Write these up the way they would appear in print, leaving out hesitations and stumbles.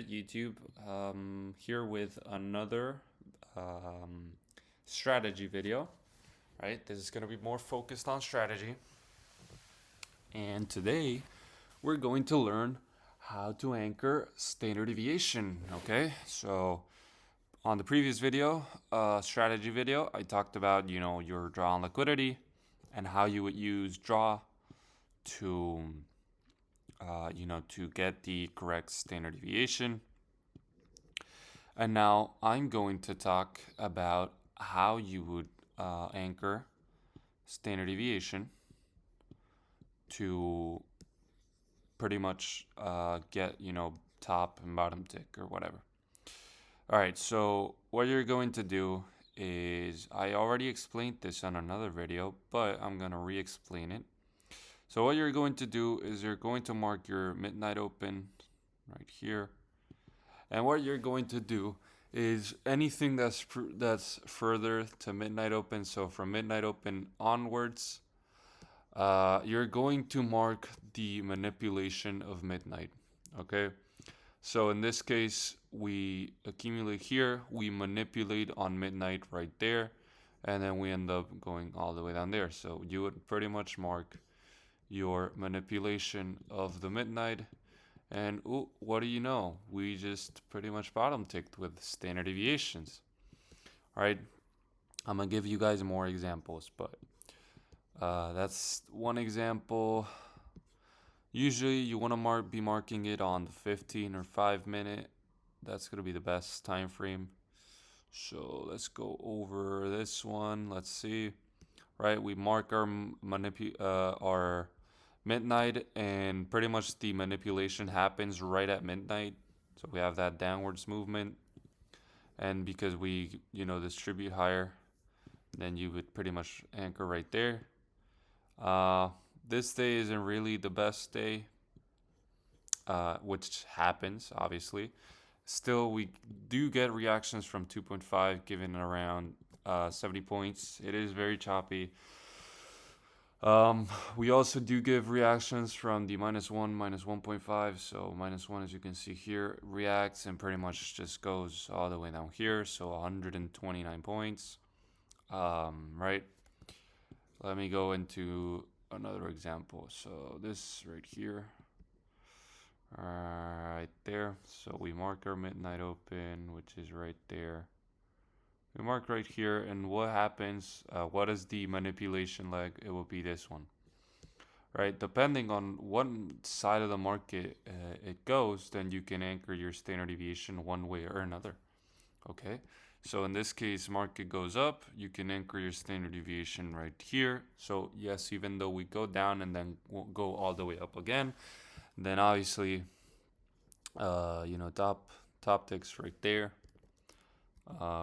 YouTube, here with another strategy video. Right, this is going to be more focused on strategy, and today we're going to learn how to anchor standard deviation. Okay, so on the previous video, strategy video, I talked about your draw on liquidity and how you would use draw to to get the correct standard deviation. And now I'm going to talk about how you would anchor standard deviation to pretty much get, top and bottom tick or whatever. All right, so what you're going to do is, I already explained this on another video, but I'm going to re-explain it. So what you're going to do is you're going to mark your midnight open right here. And what you're going to do is anything that's further to midnight open, so from midnight open onwards, you're going to mark the manipulation of midnight. Okay, so in this case, we accumulate here, we manipulate on midnight right there, and then we end up going all the way down there. So you would pretty much mark your manipulation of the midnight. And ooh, what do you know? We just pretty much bottom ticked with standard deviations. All right, I'm gonna give you guys more examples, but that's one example. Usually you want to be marking it on the 15 or 5 minute. That's gonna be the best time frame. So let's go over this one. Let's see. Right, we mark our our midnight, and pretty much the manipulation happens right at midnight. So we have that downwards movement, and because we distribute higher, then you would pretty much anchor right there. This day isn't really the best day, which happens obviously. Still, we do get reactions from 2.5 given around 70 points. It is very choppy. We also do give reactions from the -1, -1.5. So -1, as you can see here, reacts and pretty much just goes all the way down here. So 129 points. Right. Let me go into another example. So this right here. Right there. So we mark our midnight open, which is right there. We mark right here, and what happens? What is the manipulation leg? It will be this one, right? Depending on what side of the market it goes, then you can anchor your standard deviation one way or another. Okay, so in this case, market goes up, you can anchor your standard deviation right here. So yes, even though we go down and then we'll go all the way up again, then obviously, top ticks right there.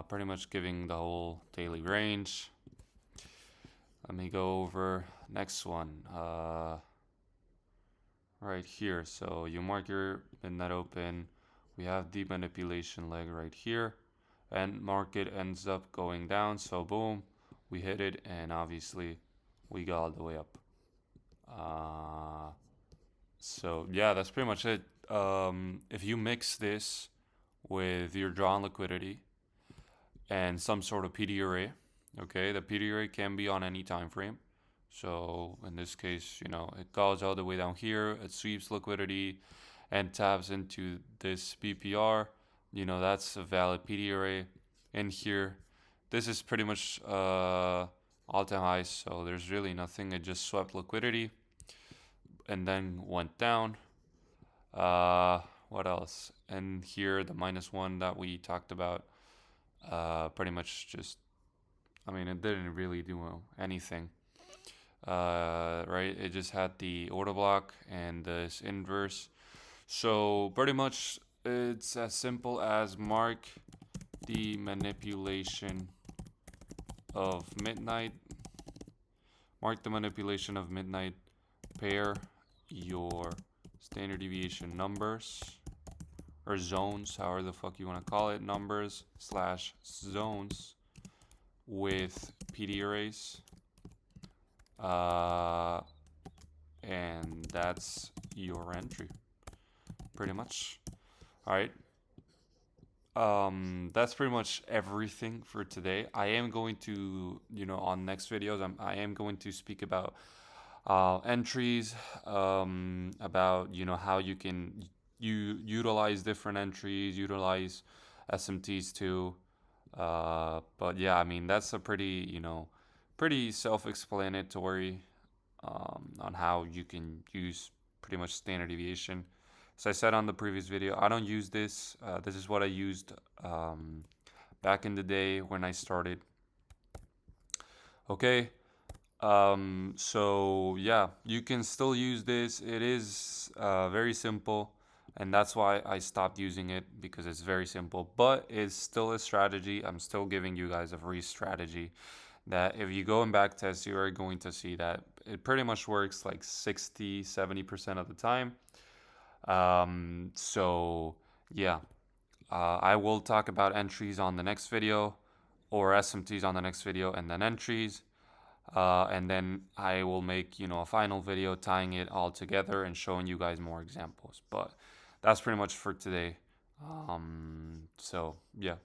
Pretty much giving the whole daily range. Let me go over next one. Right here. So you mark your midnight open. We have the manipulation leg right here, and market ends up going down. So boom, we hit it, and obviously we got all the way up. So yeah, that's pretty much it. If you mix this with your draw on liquidity and some sort of PD array. Okay, the PD array can be on any time frame. So in this case, it goes all the way down here, it sweeps liquidity and taps into this BPR. That's a valid PD array. And here, this is pretty much all-time highs, so there's really nothing. It just swept liquidity and then went down. What else? And here, the -1 that we talked about, pretty much just, it didn't really do anything. Right, it just had the order block and this inverse. So pretty much it's as simple as mark the manipulation of midnight, pair your standard deviation numbers or zones, however the fuck you want to call it, numbers / zones with PD arrays, and that's your entry, pretty much. All right. That's pretty much everything for today. I am going to, on next videos, I am going to speak about entries, about how you can utilize different entries, utilize SMTs too. But yeah, I mean that's a pretty self-explanatory on how you can use pretty much standard deviation. As I said on the previous video, I don't use this. This is what I used back in the day when I started. Okay. So yeah, you can still use this. It is very simple, and that's why I stopped using it, because it's very simple. But it's still a strategy. I'm still giving you guys a free strategy that if you go and back test, you are going to see that it pretty much works like 60-70% of the time. So yeah, I will talk about entries on the next video, or SMTs on the next video, and then entries. And then I will make, a final video tying it all together and showing you guys more examples. But that's pretty much for today. So yeah.